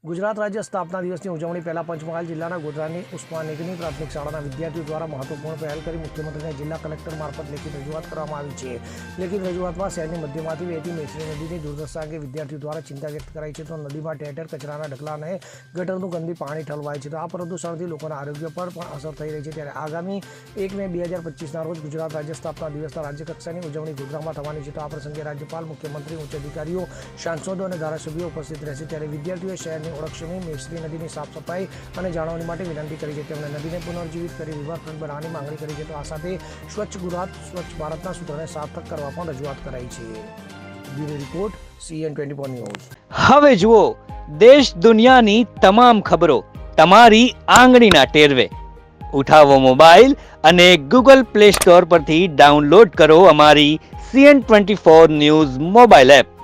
ગુજરાત રાજ્ય સ્થાપના દિવસની ઉજવણી પહેલા પંચમહાલ જિલ્લાના ગોધરાની ઉસ્માનિગની પ્રાથમિક શાળાના વિદ્યાર્થીઓ દ્વારા મહત્વપૂર્ણ પહેલ કરી મુખ્યમંત્રીને જિલ્લા કલેક્ટર મારફત લેખિત રજૂઆત કરવામાં આવી છે. લેખિત રજૂઆતમાં શહેરની મધ્યમાંથી વહેતી મેશ્રી નદીની દુર્દશા અંગે વિદ્યાર્થીઓ દ્વારા ચિંતા વ્યક્ત કરાઈ છે. તો નદીમાં ઠેર ઠેર કચરાના ઢગલા અને ગટરનું ગંદી પાણી ઠલવાય છે. તો આ પ્રદૂષણથી લોકોના આરોગ્ય પર પણ અસર થઈ રહી છે. ત્યારે આગામી 1 મે 2025ના રોજ ગુજરાત રાજ્ય સ્થાપના દિવસના રાજ્યકક્ષાની ઉજવણી ગોધરામાં થવાની છે. તો આ પ્રસંગે રાજ્યપાલ, મુખ્યમંત્રી, ઉચ્ચ અધિકારીઓ, સાંસદો અને ધારાસભ્યો ઉપસ્થિત રહેશે. ત્યારે વિદ્યાર્થીઓએ શહેરની ઓળખક્ષમી મેશ્રી નદીની સાફ સફાઈ અને જાળવણી માટે વિનંતી કરી છે. તેમણે નદીને પુનર્જીવિત કરી રિવરફ્રન્ટ બનાવવાની માંગણી કરી છે. તો આ સાથે સ્વચ્છ ગુજરાત, સ્વચ્છ ભારતના સૂત્રને સાર્થક કરવા પણ રજૂઆત કરાઈ છે. Bureau report, CN24 news. હવે જુઓ દેશ દુનિયાની તમામ ખબરો તમારી આંગળીના ટેરવે. ઉઠાવો મોબાઈલ અને Google Play Store પરથી ડાઉનલોડ કરો અમારી CN24 ન્યૂઝ મોબાઈલ એપ.